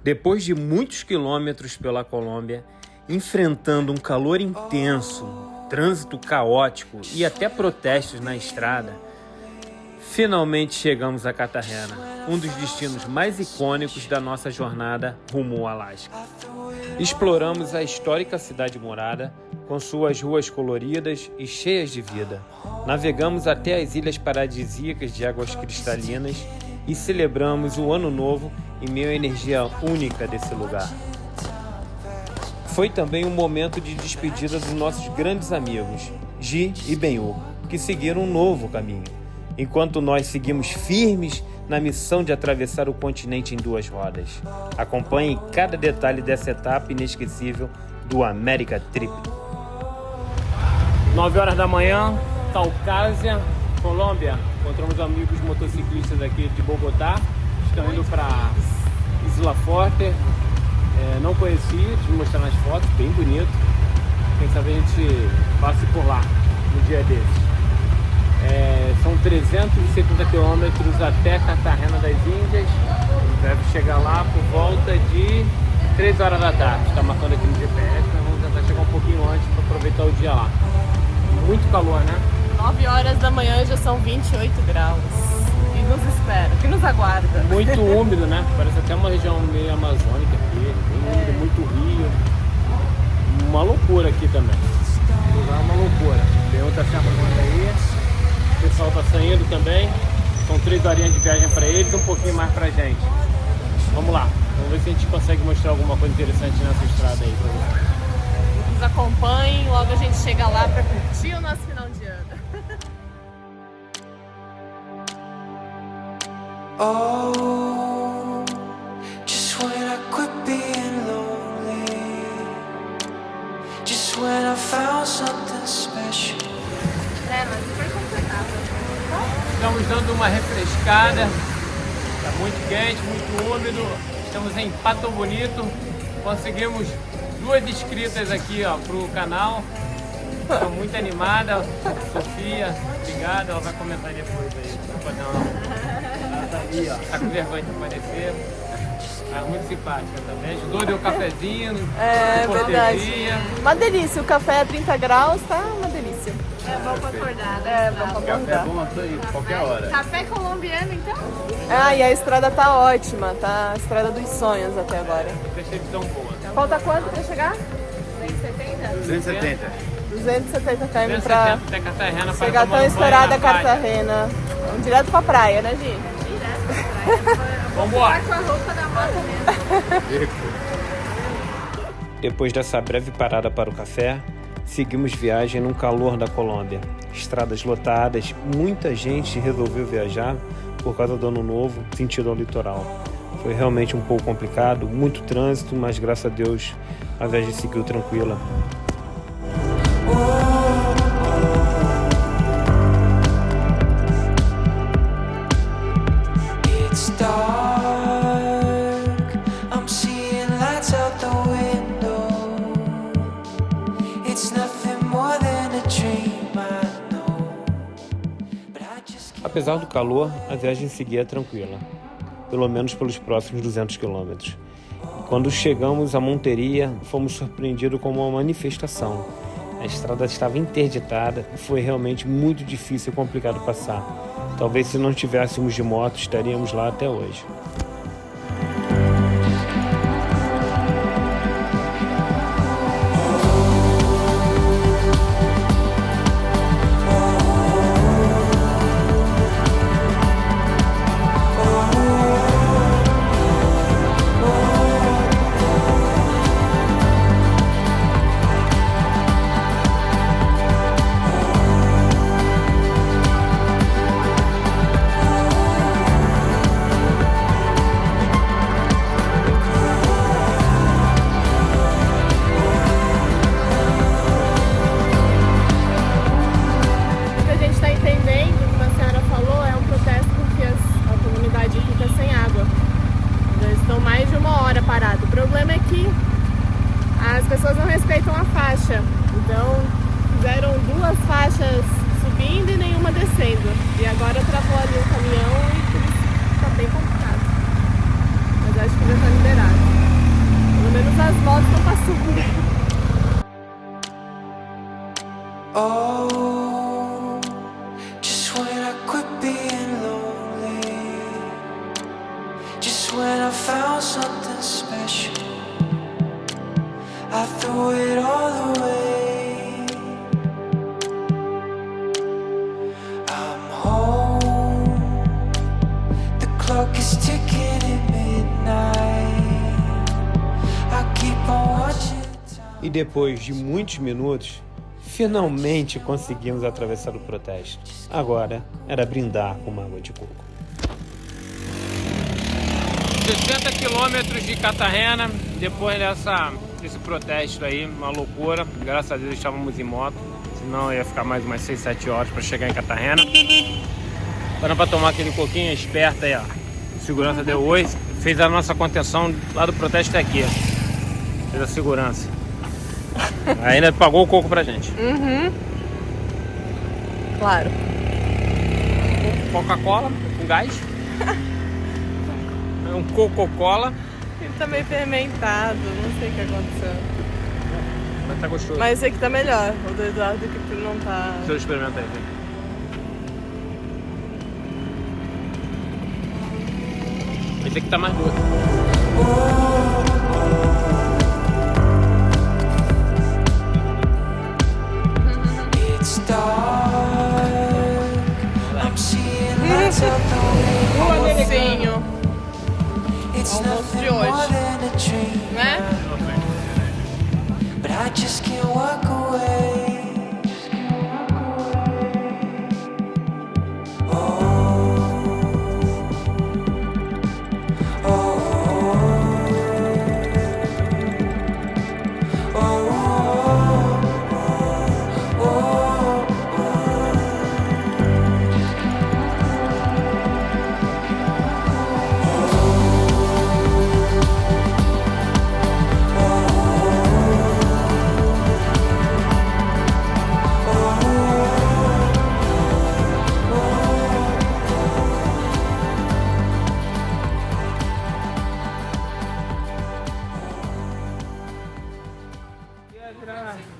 Depois de muitos quilômetros pela Colômbia, enfrentando um calor intenso, trânsito caótico e até protestos na estrada, finalmente chegamos a Cartagena, um dos destinos mais icônicos da nossa jornada rumo ao Alasca. Exploramos a histórica cidade murada, com suas ruas coloridas e cheias de vida. Navegamos até as ilhas paradisíacas de águas cristalinas e celebramos o Ano Novo em meio à energia única desse lugar. Foi também um momento de despedida dos nossos grandes amigos, Gi e Benhu, que seguiram um novo caminho, enquanto nós seguimos firmes na missão de atravessar o continente em 2 rodas. Acompanhe cada detalhe dessa etapa inesquecível do America Trip. 9 horas da manhã, Caucásia, Colômbia. Encontramos amigos motociclistas aqui de Bogotá. Estão indo para Isla Forte. Não conheci, deixa eu mostrar nas fotos, bem bonito. Quem sabe a gente passe por lá no dia desses. São 370 quilômetros até Cartagena das Índias. Deve chegar lá por volta de 3 horas da tarde. Está marcando aqui no GPS, mas vamos tentar chegar um pouquinho antes para aproveitar o dia lá. Muito calor, né? 9 horas da manhã já são 28 graus. E nos espera, que nos aguarda. Muito úmido, né? Parece até uma região meio amazônica aqui. Bem úmido, muito rio. Uma loucura aqui também. O lugar é uma loucura. Tem outra se arrumando aí. O pessoal tá saindo também. São 3 horinhas de viagem para eles, um pouquinho mais pra gente. Vamos lá. Vamos ver se a gente consegue mostrar alguma coisa interessante nessa estrada aí pra vocês. Nos acompanhem, logo a gente chega lá para curtir o nosso final de ano. Oh, just when I quit being lonely, just when I found something special. Mas super confortável. Estamos dando uma refrescada. Tá muito quente, muito úmido. Estamos em Pato Bonito. Conseguimos 2 inscritas aqui, ó, pro canal. Estou muito animada. Sofia, obrigado. Ela vai comentar depois aí. Ela tá ali, ó. Tá com vergonha de aparecer. Tá muito simpática também. Ajudou, deu cafezinho. Verdade. Uma delícia. O café a 30 graus, tá uma delícia. É bom pra acordar, né? Bom pra Café é bom a qualquer hora. Café colombiano, então? E a estrada tá ótima, tá a estrada dos sonhos até agora. Percepção boa. Falta quanto pra chegar? 270? 270. 270 km 270 pra até Cartagena. para chegar tomar tão um esperada banho na praia. Cartagena. Vamos direto pra praia, né, Gi? Direto pra praia. Vambora. Tá com a roupa da moto mesmo. Depois dessa breve parada para o café, seguimos viagem no calor da Colômbia. Estradas lotadas, muita gente resolveu viajar por causa do Ano Novo, sentido ao litoral. Foi realmente um pouco complicado, muito trânsito, mas graças a Deus a viagem seguiu tranquila. It's dark, I'm seeing lights out the window. It's nothing more than a dream, I know. But I just can't. Apesar do calor, a viagem seguia tranquila, pelo menos pelos próximos 200 quilômetros. Quando chegamos a Monteria, fomos surpreendidos com uma manifestação. A estrada estava interditada e foi realmente muito difícil e complicado passar. Talvez se não estivéssemos de moto, estaríamos lá até hoje. as pessoas não respeitam a faixa. Então fizeram 2 faixas subindo e nenhuma descendo. E agora travou ali o caminhão e por isso tá bem complicado. Mas acho que já tá liberado. as motos estão passando. Oh, just when I quit being lonely, just when I found something special, I threw it all away. I'm home, the clock is ticking at midnight, I keep on watching time. E depois de muitos minutos, finalmente conseguimos atravessar o protesto. Agora era brindar com uma água de coco. 60 quilômetros de Cartagena, depois desse protesto aí, uma loucura. Graças a Deus estávamos em moto, senão ia ficar mais umas 6, 7 horas para chegar em Cartagena. Para tomar aquele coquinho esperto aí, ó. O segurança deu oi, fez a nossa contenção lá do protesto aqui. Fez a segurança. Ainda pagou o coco pra gente. Claro. Coca-Cola com gás. Um Coca-Cola. Ele tá meio fermentado, não sei o que aconteceu. Mas tá gostoso. Mas esse aqui tá melhor, o do Eduardo que não tá... Deixa eu experimentar aí. Esse aqui tá mais doce. It's dark, I'm seeing lights out the window. Almocinho, It's almoço nothing de more hoje, than a dream, né? but I just can't walk away.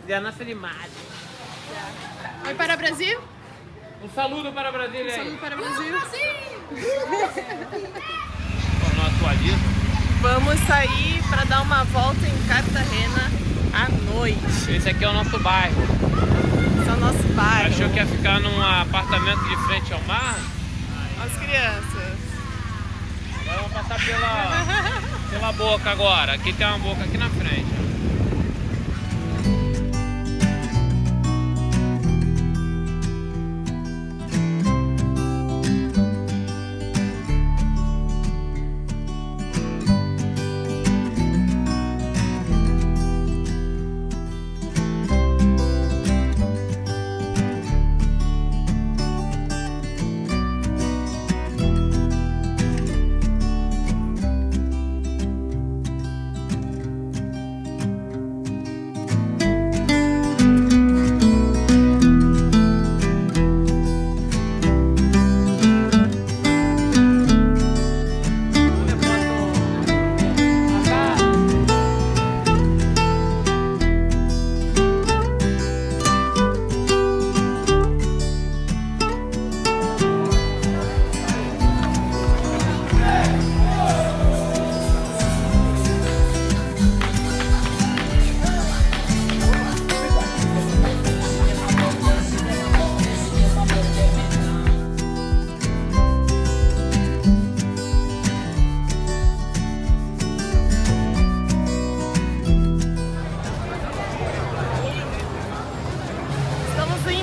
De nossa animada. Oi para o Brasil? Um saludo para o Brasil aí. Saludo para o Brasil. Não atualiza. Vamos sair para dar uma volta em Cartagena à noite. Esse aqui é o nosso bairro. Esse é o nosso bairro. Achou que ia ficar num apartamento de frente ao mar? As crianças. Agora vamos passar pela boca agora. Aqui tem uma boca aqui na frente.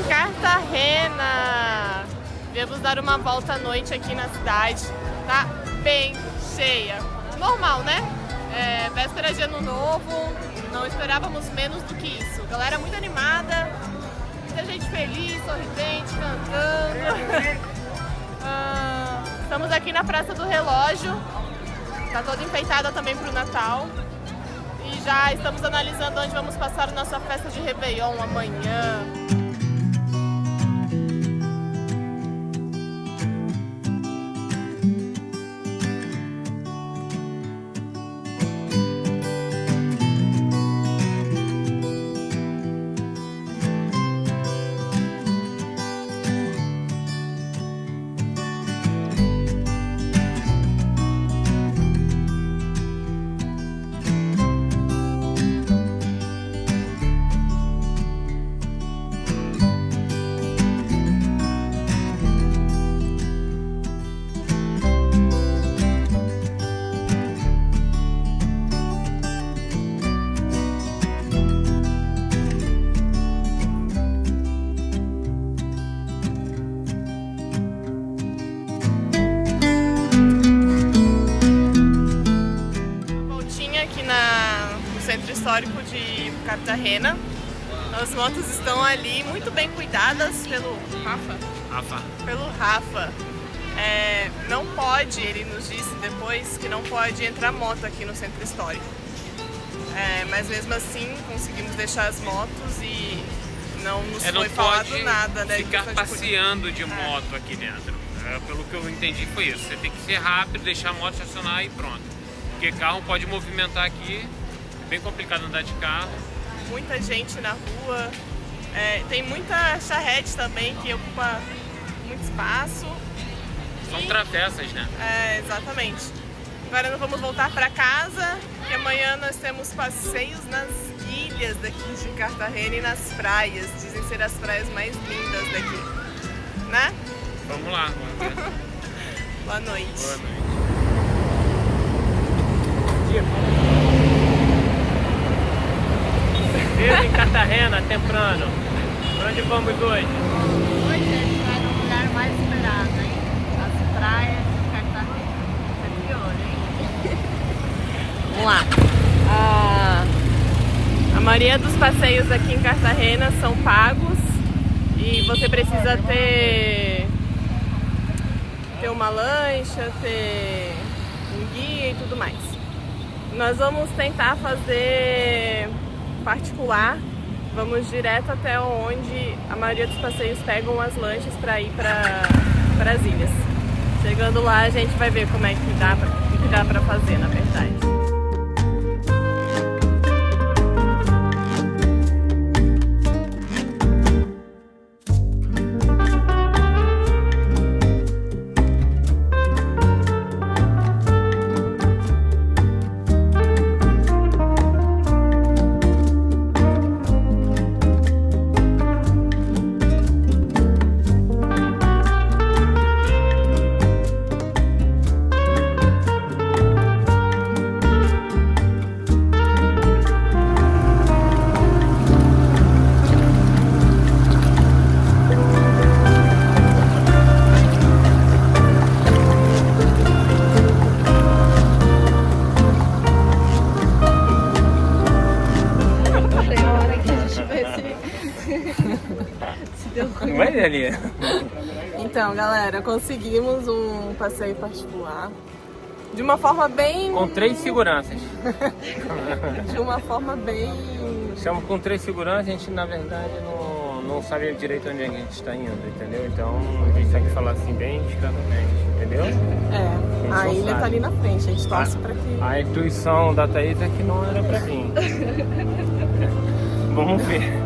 Cartagena! Viemos dar uma volta à noite aqui na cidade. Tá bem cheia. Normal, né? Véspera de Ano Novo, não esperávamos menos do que isso. Galera muito animada, muita gente feliz, sorridente, cantando. Estamos aqui na Praça do Relógio. Tá toda enfeitada também para o Natal. E já estamos analisando onde vamos passar a nossa festa de Réveillon amanhã. voltinha aqui no Centro Histórico de Cartagena. As motos estão ali muito bem cuidadas pelo Rafa. Não pode, ele nos disse depois que não pode entrar moto aqui no Centro Histórico. Mas mesmo assim conseguimos deixar as motos e não nos foi falado nada, né? Ficar passeando de moto aqui dentro. Pelo que eu entendi foi isso. Você tem que ser rápido, deixar a moto estacionar e pronto. Porque carro pode movimentar aqui, é bem complicado andar de carro. Muita gente na rua, tem muita charrete também que ocupa muito espaço. São travessas, né? Exatamente. Agora nós vamos voltar para casa, e amanhã nós temos passeios nas ilhas daqui de Cartagena e nas praias. Dizem ser as praias mais lindas daqui, né? Vamos lá, vamos ver. Boa noite. Boa noite. Certeza em Cartagena, temprano. Pra onde vamos hoje? Hoje a gente vai no lugar mais esperado, hein? As praias de Cartagena. Tá de olho, hein? Vamos lá. A maioria dos passeios aqui em Cartagena são pagos e você precisa ter uma lancha, ter um guia e tudo mais. Nós vamos tentar fazer particular, vamos direto até onde a maioria dos passeios pegam as lanchas para ir para as ilhas. Chegando lá a gente vai ver como é que dá para fazer, na verdade. Vai ali. Então, galera, conseguimos um passeio particular de uma forma bem... Com 3 seguranças. De uma forma bem... Estamos com 3 seguranças, a gente na verdade não sabe direito onde a gente está indo, entendeu? Então a gente tem que falar assim bem discretamente, entendeu? A ilha tá ali na frente, a gente torce pra que... A intuição da Thaís é que não era pra vir. Vamos ver.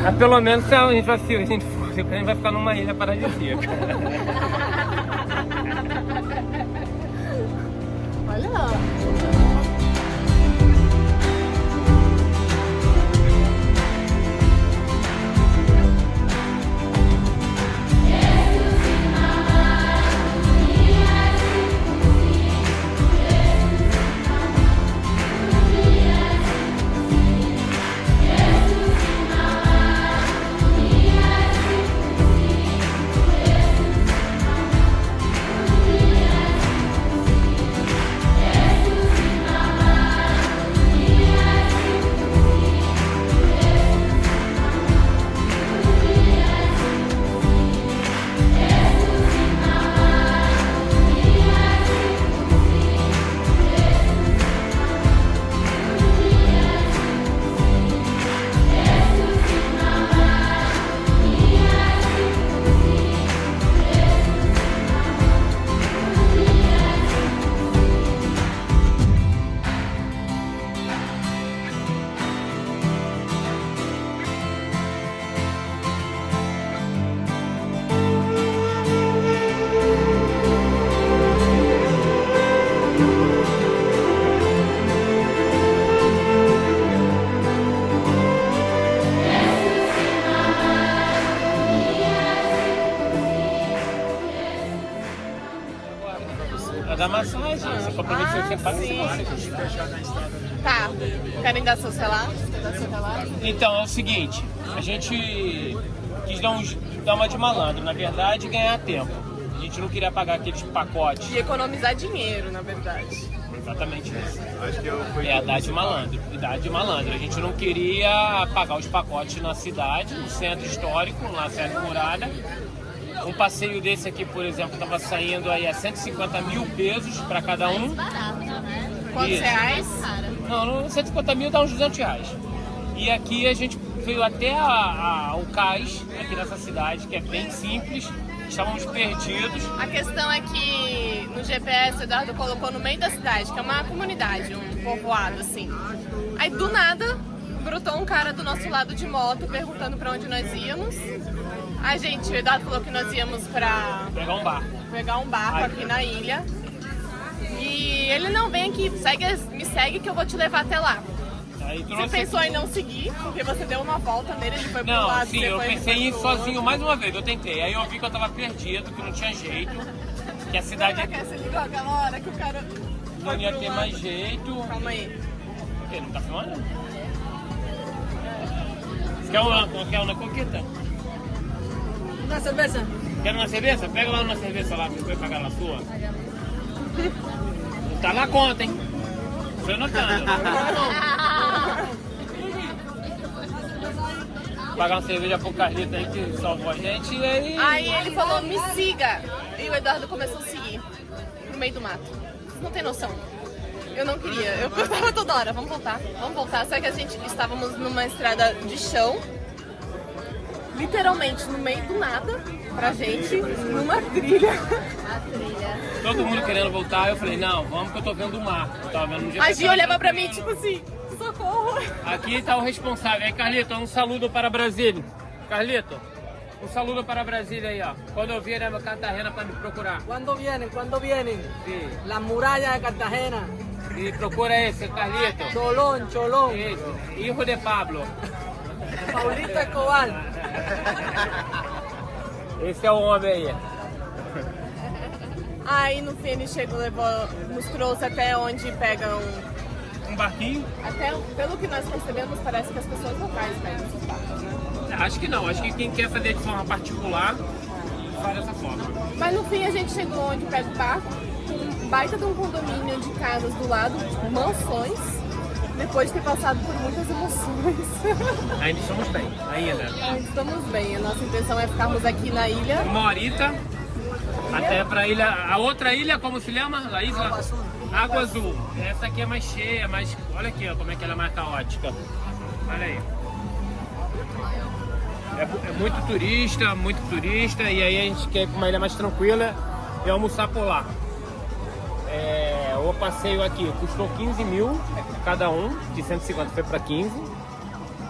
Mas pelo menos a gente vai ficar numa ilha paradisíaca. Olha lá. Da massagem, você comprometeu que você paga. Tá, querem dar seus relatos? Então, é o seguinte, a gente quis dar uma de malandro, na verdade, e ganhar tempo. A gente não queria pagar aqueles pacotes. E economizar dinheiro, na verdade. Exatamente isso. Acho que eu fui. É a idade malandro. Idade de malandro. A gente não queria pagar os pacotes na cidade, no centro histórico, lá Sérgio Muralha. Um passeio desse aqui, por exemplo, estava saindo aí a 150 mil pesos para cada um. Barato, né? Quantos Isso. reais? Não, 150 mil dá uns 200 reais. E aqui a gente veio até o cais, aqui nessa cidade, que é bem simples. Estávamos perdidos. A questão é que no GPS o Eduardo colocou no meio da cidade, que é uma comunidade, um povoado assim. Aí do nada brotou um cara do nosso lado de moto perguntando pra onde nós íamos. O Eduardo falou que nós íamos pra Pegar um barco. aqui na ilha. E ele não vem aqui, me segue que eu vou te levar até lá. Aí Você trouxe pensou aqui. em não seguir, porque você deu uma volta nele, ele foi pro Não, lado, sim, você eu foi pensei em ir pro sozinho outro. mais uma vez, eu tentei. Aí eu vi que eu tava perdido, que não tinha jeito, que a cidade Será que você ligou aquela hora que o cara não foi ia pro ter lado? mais jeito. Calma aí. O quê? Não tá filmando? Quer uma coqueta? Una cerveza. Quer uma cerveja? Pega lá uma cerveja lá, que vai pagar na sua. Não tá na conta, hein? Tô notando. Pagar uma cerveja pro Carlito aí que salvou a gente e aí... Aí ele falou, me siga. E o Eduardo começou a seguir no meio do mato. Vocês não tem noção. Eu não queria. Eu tava toda hora, vamos voltar. Só que a gente estávamos numa estrada de chão, literalmente no meio do nada, pra gente, numa trilha. A trilha. Todo mundo querendo voltar, eu falei, não, vamos que eu tô vendo o mar. Eu tava vendo no dia A Gi olhava pra mim, tipo assim, socorro. Aqui tá o responsável. Aí, Carlito, um saludo para Brasília. Carlito, um saludo para Brasília aí, ó. Quando eu vier a Cartagena para me procurar. ¿Cuándo vienen? ¿Cuándo vienen? Sí. Las murallas de Cartagena. E procura esse, Carlito. Cholón, Cholón. Isso, hijo de Pablo. Paulito Escobar. Esse é o homem aí. Aí no fim ele chegou, nos trouxe até onde pegam. Um barquinho? Até, pelo que nós percebemos, parece que as pessoas locais pegam esses barcos, né? Acho que não. Acho que quem quer fazer de forma particular faz dessa forma. Mas no fim a gente chegou onde pega o barco, um baita de um condomínio de casas do lado, mansões, depois de ter passado por muitas emoções. Ainda estamos bem, ainda. Estamos bem, a nossa intenção é ficarmos aqui na ilha. Uma horita até pra ilha. A outra ilha, como se chama? A isla? Água Azul. Essa aqui é mais cheia, mais. Olha aqui, ó, como é que ela é mais caótica. Olha aí. É muito turista, e aí a gente quer ir pra uma ilha mais tranquila e almoçar por lá. O passeio aqui custou 15 mil cada um, de 150 foi para 15.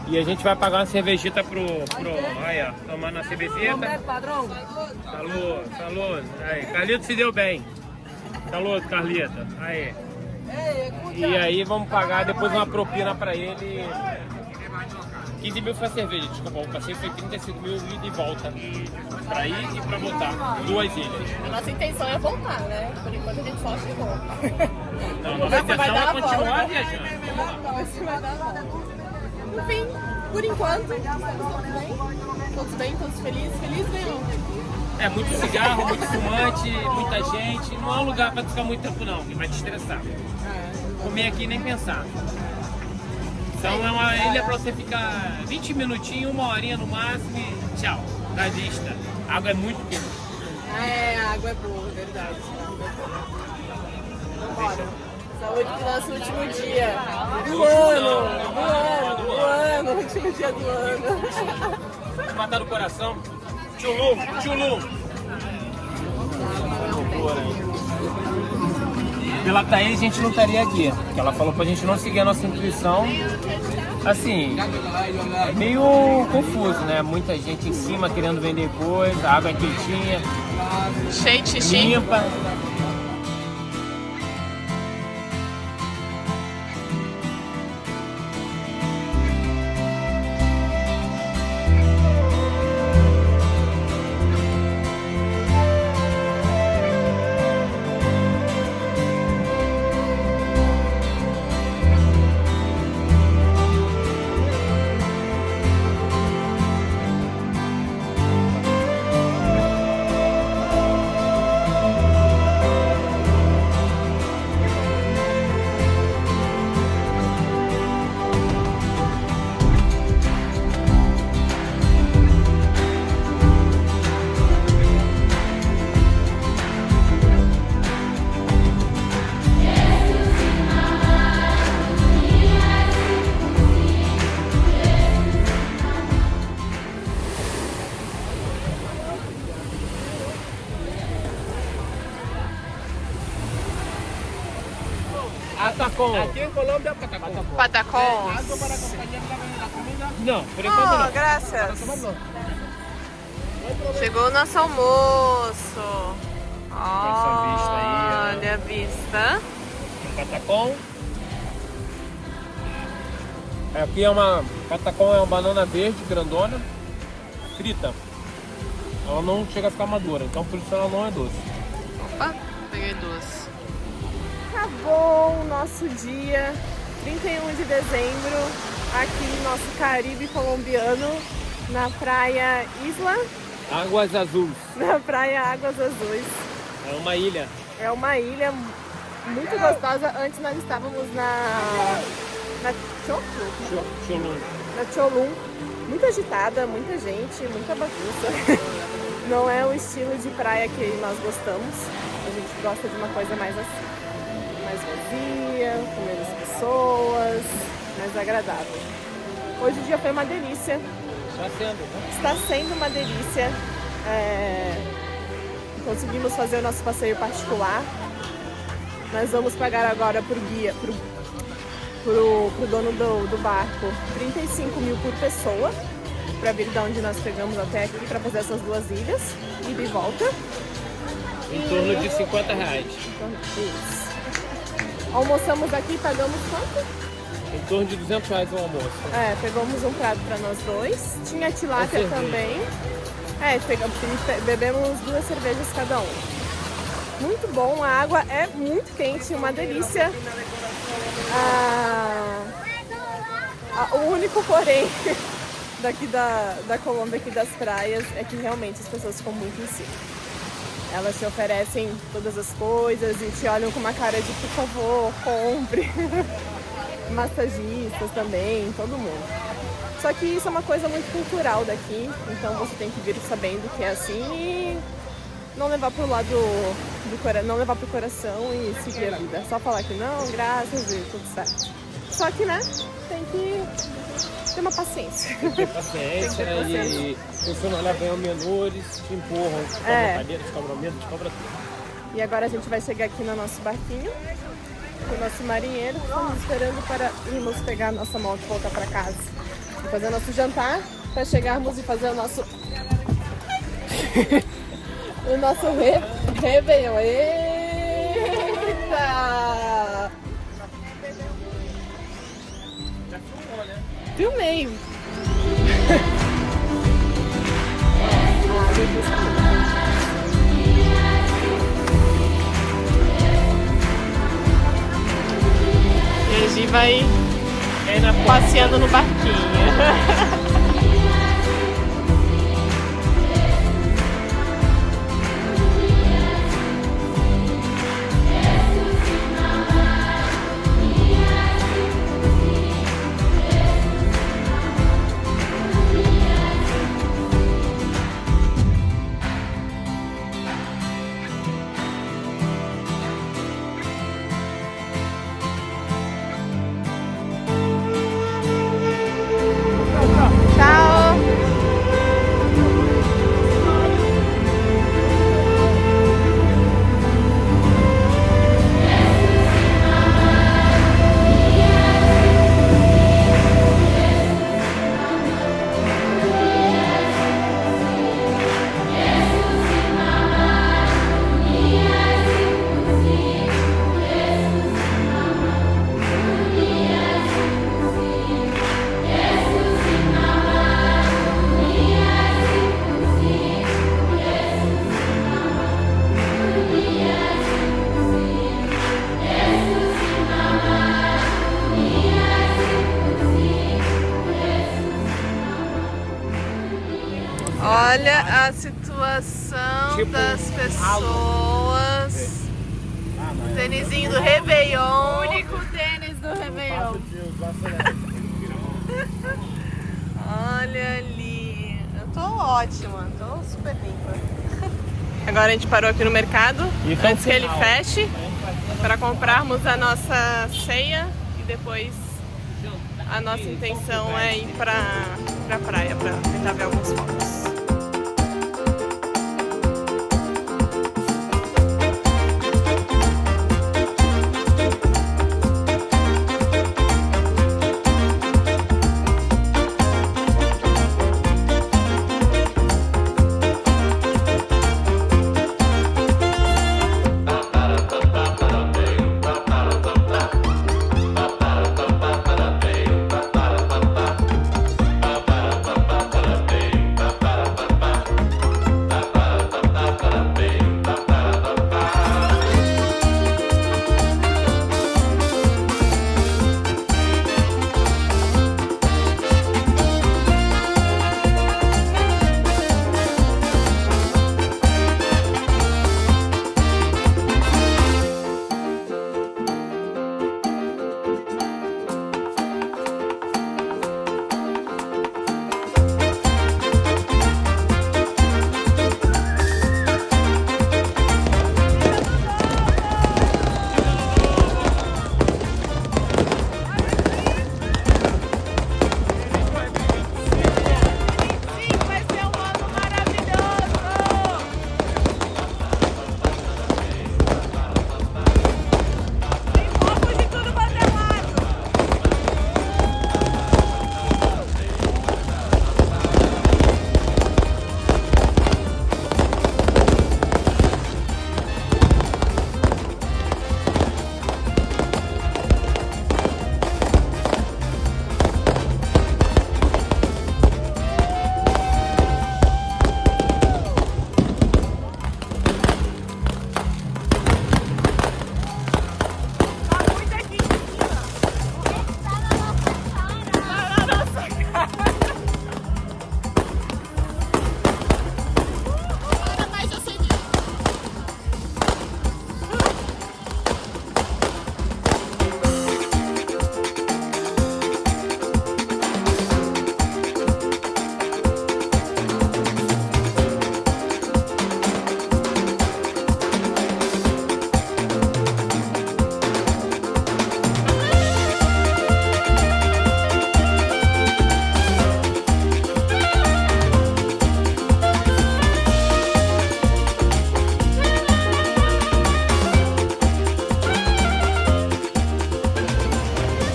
E a gente vai pagar uma cervejita pro aí, ó, tomando uma cervejita. Hombre, padrón. Saludo. Aí, Carlito se deu bem. Saludo, Carlito. Aí. E aí vamos pagar depois uma propina pra ele. 15 mil foi a cerveja, desculpa, o passeio foi 35 mil ida e volta. Pra ir e pra voltar. 2 ilhas. A nossa intenção é voltar, né? Por enquanto a gente só chegou. Não, nossa intenção é continuar viajando. Você vai dar a volta. Enfim, por enquanto, todos bem, todos felizes. Feliz mesmo. É muito cigarro, muito fumante, muita gente. Não é um lugar pra ficar muito tempo não, que vai te estressar. Comer aqui nem pensar. Então é uma ilha pra você ficar 20 minutinhos, 1 horinha no máximo e tchau. Da vista. A água é muito quente. A água é boa, verdade. Vambora. Saúde pro nosso último dia do ano, último dia do ano. Matar o coração. Tchulum. Pela Thaís a gente não estaria aqui, porque ela falou pra gente não seguir a nossa intuição. Assim, é meio confuso, né? Muita gente em cima querendo vender coisa, a água é quentinha, Cheio de xixi. limpa. Patacón. Aquí en Colombia, patacón. Patacons. ¿Algo para acompañar la comida? Não, por enquanto Oh, não. graças. Tomando. Chegou o nosso almoço. vista aí, Olha a vista. Patacón. Aqui é uma... Patacón é uma banana verde, grandona, frita. Ela não chega a ficar madura, então por isso ela não é doce. Opa, peguei duas. Acabou o nosso dia, 31 de dezembro, aqui no nosso Caribe colombiano, na praia Isla, Águas Azuis. na praia Águas Azuis. É uma ilha. É uma ilha muito gostosa. Antes nós estávamos na Cholum. na Cholum, muito agitada, muita gente, muita bagunça. Não é o estilo de praia que nós gostamos. A gente gosta de uma coisa mais assim, mais vazia, com menos pessoas, mais agradável. Hoje o dia foi uma delícia. Está sendo, né? Está sendo uma delícia. Conseguimos fazer o nosso passeio particular. Nós vamos pagar agora pro guia, pro dono do barco, 35 mil por pessoa, para vir de onde nós pegamos até aqui, para fazer essas duas ilhas, ida e volta. Em torno de 50 reais. Isso. Almoçamos aqui, pagamos quanto? Em torno de 200 reais o almoço. Pegamos um prato para nós dois. Tinha tilápia cerveja. também. Bebemos 2 cervejas cada um. Muito bom, a água é muito quente, uma delícia. O único porém daqui da Colômbia, aqui das praias, é que realmente as pessoas ficam muito em cima. Elas te oferecem todas as coisas e te olham com uma cara de por favor, compre. Massagistas também, todo mundo. Só que isso é uma coisa muito cultural daqui, então você tem que vir sabendo que é assim e não levar pro lado não levar pro coração e seguir a vida. Só falar que não, graças e tudo certo. Só que, né, tem que ter uma paciência. Ter paciência e se você não olhar bem o menu, eles te empurram, te cobram cadeira, te cobram medo, te cobram tudo. E agora a gente vai chegar aqui no nosso barquinho, com o nosso marinheiro. Estamos esperando para irmos pegar a nossa moto e voltar para casa. Vamos fazer o nosso jantar para chegarmos e fazer o nosso o nosso Réveillon. Eita! Filmei! E a Gi vai passeando no barquinho. Tchau! Olha a situação das pessoas. O tênisinho do Réveillon. O único tênis do Réveillon. Olha ali. Eu tô ótima, tô super limpa. Agora a gente parou aqui no mercado, Então, antes que ele final. feche, para comprarmos a nossa ceia e depois a nossa intenção é ir pra praia para tentar ver alguns fogos.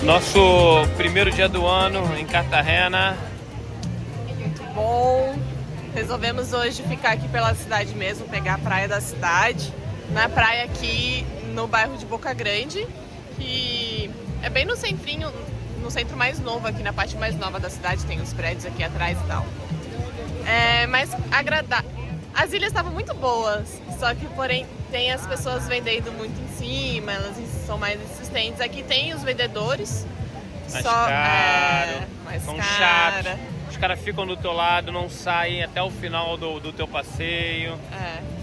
Nosso primeiro dia do ano em Cartagena. Bom, resolvemos hoje ficar aqui pela cidade mesmo, pegar a praia da cidade. Na praia aqui no bairro de Boca Grande, que é bem no centrinho, no centro mais novo aqui, na parte mais nova da cidade, tem os prédios aqui atrás e tal. Mas as ilhas estavam muito boas, só que porém tem as pessoas vendendo muito em cima, elas são mais insistentes. Aqui tem os vendedores, Mais só caro, mais são cara. chatos. Os caras ficam do teu lado, não saem até o final do teu passeio.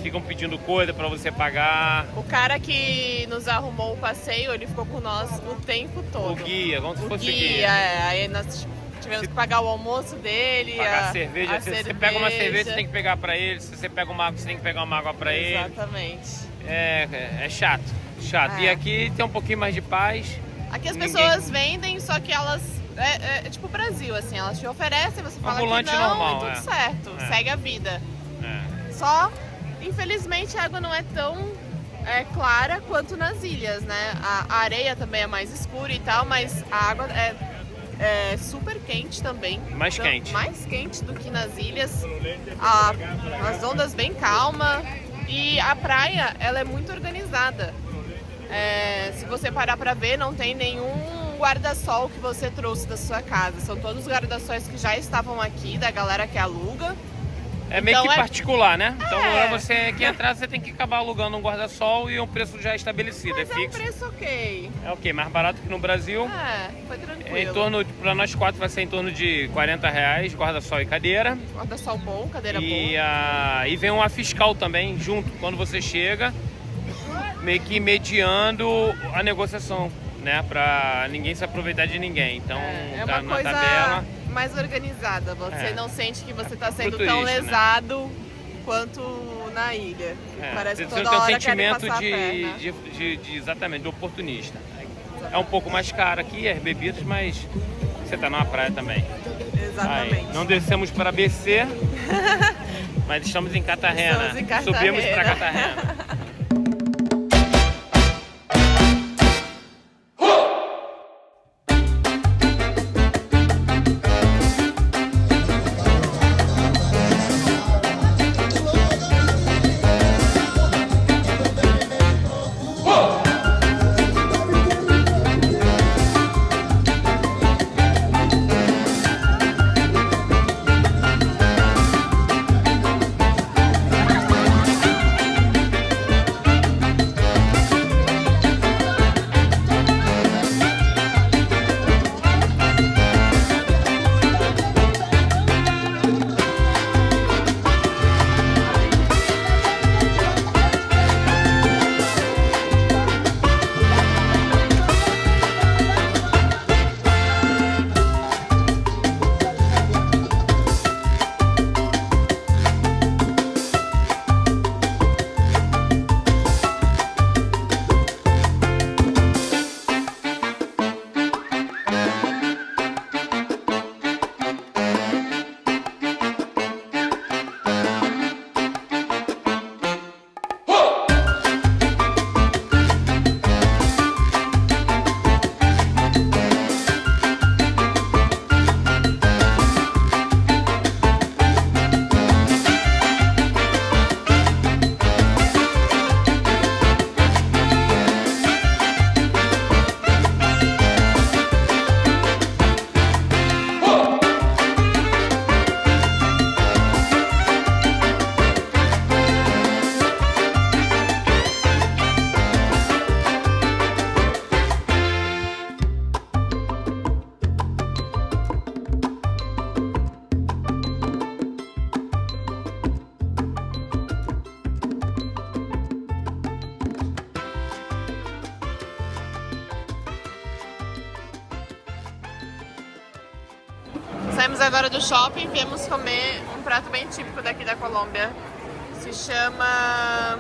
Ficam pedindo coisa pra você pagar. O cara que nos arrumou o passeio, ele ficou com nós o tempo todo. O guia, como se fosse o guia. guia. Aí nós tivemos que pagar o almoço dele. Pagar cerveja. Se você pega uma cerveja, você tem que... que pegar pra ele. Se você pega uma água, você tem que pegar uma água pra ele. Exatamente. É chato. E aqui tem um pouquinho mais de paz. Aqui as pessoas vendem, só que elas... É tipo o Brasil, assim, elas te oferecem, você fala ambulante que não normal, e tudo certo, segue a vida. Só, infelizmente, a água não é tão clara quanto nas ilhas, né? A areia também é mais escura e tal, mas a água é super quente também. Mais então, quente. Mais quente do que nas ilhas. As ondas bem calmas e a praia, ela é muito organizada. Se você parar pra ver, não tem nenhum guarda-sol que você trouxe da sua casa. São todos os guarda-sóis que já estavam aqui, da galera que aluga. É meio Então que particular, né? Então É. pra você que entrar, você tem que acabar alugando um guarda-sol e um preço já estabelecido, Mas é é um fixo. preço ok. É o quê? Mais barato que no Brasil. Foi tranquilo. Em torno, pra nós quatro vai ser em torno de R$40, guarda-sol e cadeira. Guarda-sol bom, cadeira E, boa. e vem uma fiscal também junto quando você chega, meio que mediando a negociação, né? Pra ninguém se aproveitar de ninguém. Então É tá uma na coisa tabela. mais organizada. Você não sente que você está sendo Pro tão turista, né? lesado quanto na ilha. Parece que Você toda tem um hora querem sentimento passar a perna. de exatamente, do oportunista. É um pouco mais caro aqui, as bebidas, mas você tá numa praia também. Exatamente. Aí, não descemos para BC, mas estamos em Cartagena. Estamos em Cartagena. Subimos para Cartagena. Saímos agora do shopping, viemos comer um prato bem típico daqui da Colômbia. Se chama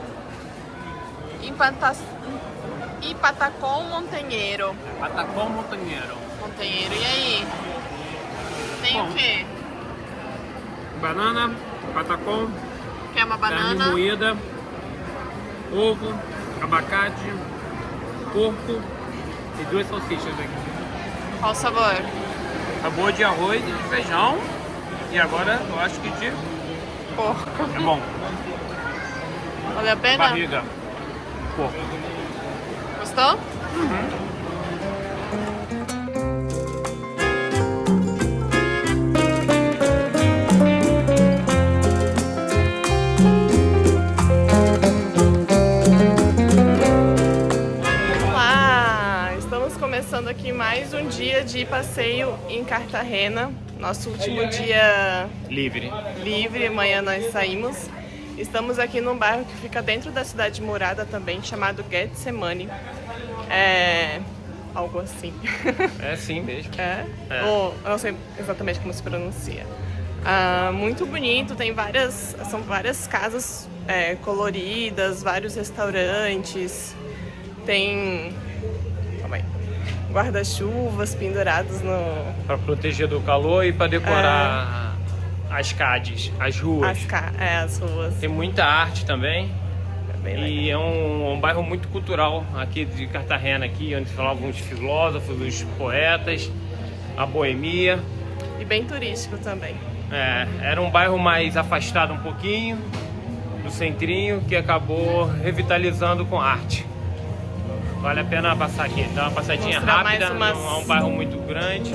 Ipatacón Monteñero. Patacón Montanheiro. Monteñero. E aí? Tem o quê? Banana, patacón, Quer uma carne banana? moída, ovo, abacate, porco e duas salsichas aqui. Qual o sabor? Sabor de arroz e de feijão. E agora eu acho que de Porco. é bom. Valeu a pena? Barriga. Porco. Gostou? Olá! Estamos começando aqui mais um dia de passeio em Cartagena. Nosso último dia Livre. livre, amanhã nós saímos. Estamos aqui num bairro que fica dentro da cidade murada também, chamado Getsemani. É... algo assim. É sim mesmo. É? É. Ou, eu não sei exatamente como se pronuncia. Muito bonito, são várias casas coloridas, vários restaurantes, tem guarda-chuvas pendurados no... Para proteger do calor e para decorar as cades, as ruas. as ruas. Tem muita arte também. É bem legal. E é um bairro muito cultural aqui de Cartagena, aqui, onde falavam os filósofos, os poetas, a boemia. E bem turístico também. Era um bairro mais afastado um pouquinho do centrinho, que acabou revitalizando com arte. Vale a pena passar aqui, dar uma passadinha Mostrar rápida, mais não é um bairro muito grande.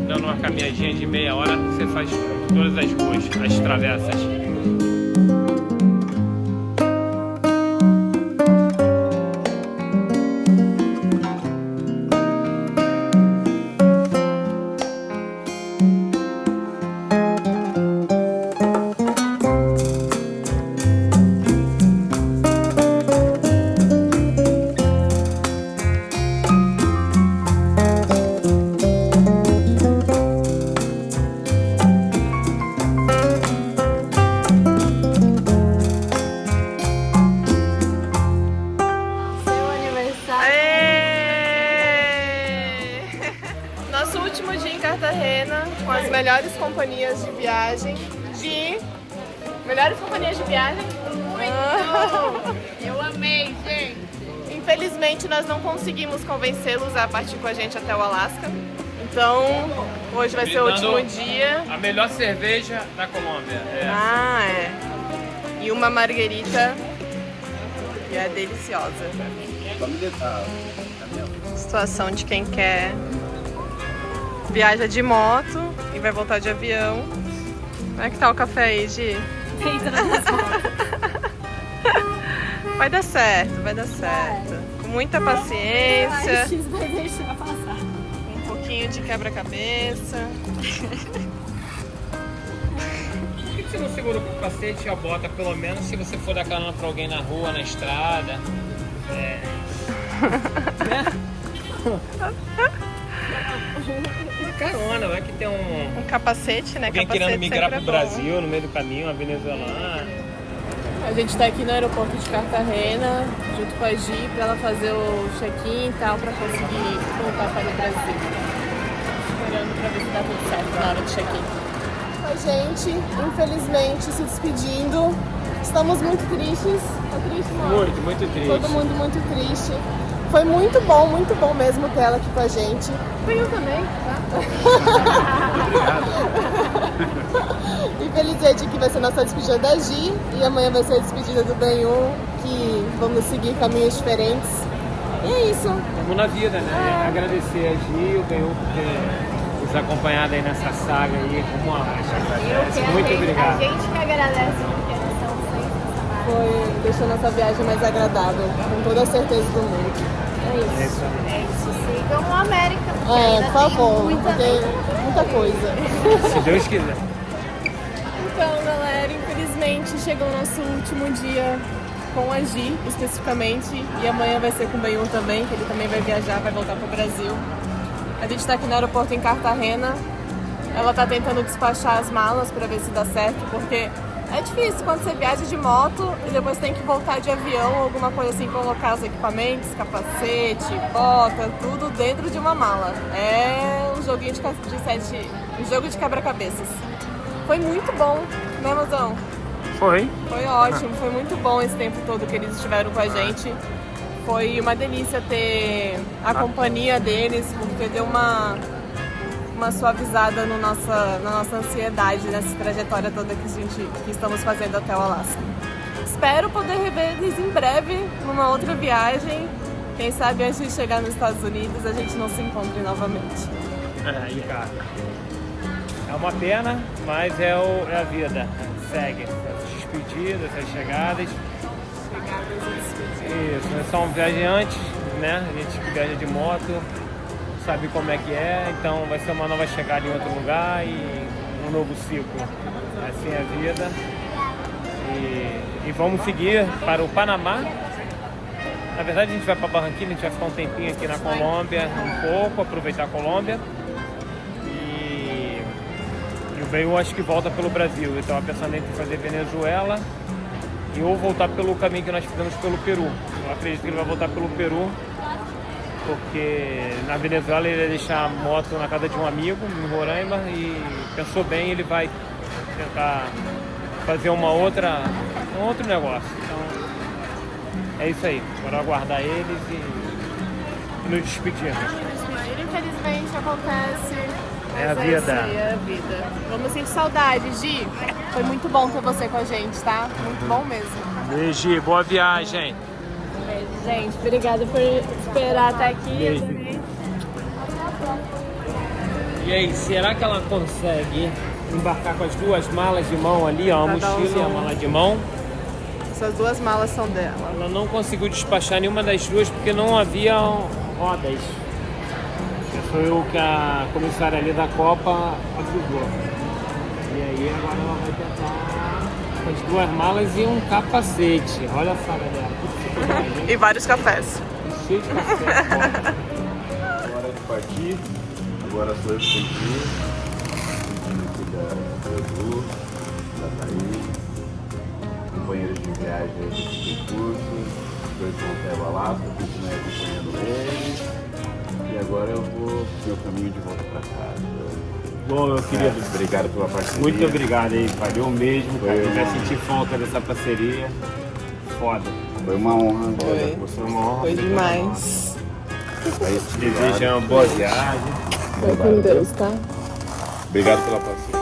Dando uma caminhadinha de meia hora, você faz todas as ruas, as travessas. Nosso último dia em Cartagena, com as melhores companhias de viagem. Melhores companhias de viagem? Eu amei, gente. Infelizmente, nós não conseguimos convencê-los a partir com a gente até o Alasca. Então, hoje vai ser o último dia. A melhor cerveja da Colômbia. E uma marguerita que é deliciosa. Situação de quem quer viaja de moto e vai voltar de avião. Como é que tá o café aí, Gi? Vai dar certo, vai dar certo. Com muita paciência. Vai deixar passar. Um pouquinho de quebra-cabeça. Por que você não segura o capacete e a bota, pelo menos, se você for dar carona pra alguém na rua, na estrada? Carona, vai que tem Um capacete, né? alguém Capacete querendo migrar sempre pro é bom. Brasil, no meio do caminho, uma venezuelana. A gente tá aqui no aeroporto de Cartagena, junto com a Gi, pra ela fazer o check-in e tal, pra conseguir voltar para o Brasil. Esperando pra ver se dá tudo certo na hora do check-in. A gente, infelizmente, se despedindo. Estamos muito tristes. Tá triste, mano? Muito triste. Todo mundo muito triste. Foi muito bom mesmo ter ela aqui com a gente. Venham também, tá? E feliz dia de que vai ser nossa despedida da Gi e amanhã vai ser a despedida do Benhur, que vamos seguir caminhos diferentes. E é isso. Vamos na vida, né? Agradecer a Gi e o Benhur por ter nos acompanhado aí nessa saga aí. Como muito obrigado. A gente que agradece porque eles são sensacionais. Deixou nossa viagem mais agradável, com toda a certeza do mundo. É isso. É isso, sigam o América. porque É, ainda por tem favor, muita porque muita coisa. Se Deus quiser. Então, galera, infelizmente chegou o nosso último dia com a Gi, especificamente, e amanhã vai ser com o Benhur também, que ele também vai viajar, vai voltar pro Brasil. A gente tá aqui no aeroporto em Cartagena. Ela tá tentando despachar as malas pra ver se dá certo, porque é difícil quando você viaja de moto e depois tem que voltar de avião ou alguma coisa assim, colocar os equipamentos, capacete, bota, tudo dentro de uma mala. É um joguinho um jogo de quebra-cabeças. Foi muito bom, né, mozão? Foi. Foi ótimo, foi muito bom esse tempo todo que eles estiveram com a gente. Foi uma delícia ter a companhia deles, porque deu uma suavizada no na nossa ansiedade nessa trajetória toda que estamos fazendo até o Alasca. Espero poder rever eles em breve, numa outra viagem. Quem sabe antes de chegar nos Estados Unidos a gente não se encontre novamente. Aí, cara. É uma pena, mas é a vida. Segue. Essas despedidas, essas chegadas. Isso, nós somos viajantes, né? A gente que viaja de moto, sabe como é que é, então vai ser uma nova chegada em outro lugar e um novo ciclo. Assim é a vida. E vamos seguir para o Panamá. Na verdade a gente vai para Barranquilla, a gente vai ficar um tempinho aqui na Colômbia, um pouco, aproveitar a Colômbia. E o Bel acho que volta pelo Brasil. Eu estava pensando em fazer Venezuela e ou voltar pelo caminho que nós fizemos pelo Peru. Eu acredito que ele vai voltar pelo Peru, porque na Venezuela ele ia deixar a moto na casa de um amigo, em Roraima, e pensou bem, ele vai tentar fazer um outro negócio. Então é isso aí, bora aguardar eles e nos despedirmos. Infelizmente acontece. É a Mas vida. isso aí, é a vida. Vamos sentir saudade, Gi. Foi muito bom ter você com a gente, tá? Muito bom mesmo. Beijo, boa viagem. Gente, obrigada por esperar até aqui. Beijo. E aí, será que ela consegue embarcar com as duas malas de mão ali, ó, a mochila e a mala de mão? Essas duas malas são dela. Ela não conseguiu despachar nenhuma das duas porque não havia rodas. Foi o que a comissária ali da Copa avisou. E aí agora ela vai tentar com as duas malas e um capacete. Olha só, galera. E vários cafés. Cheio de café. Agora é de partir, agora sou eu que tenho que ir. Do Edu, da Thaís, companheiros de viagem do curso, dois vão até o Alasca, continuei acompanhando eles. E agora eu vou meu caminho de volta para casa. Bom, meu querido, obrigado pela parceria. muito obrigado aí, valeu mesmo, cara. Eu já uma- senti falta dessa parceria. Foda. Foi uma honra. Foi. Você é uma honra. Foi demais. É isso, Desejo uma boa viagem. Foi com Deus, tá? Obrigado pela parceria.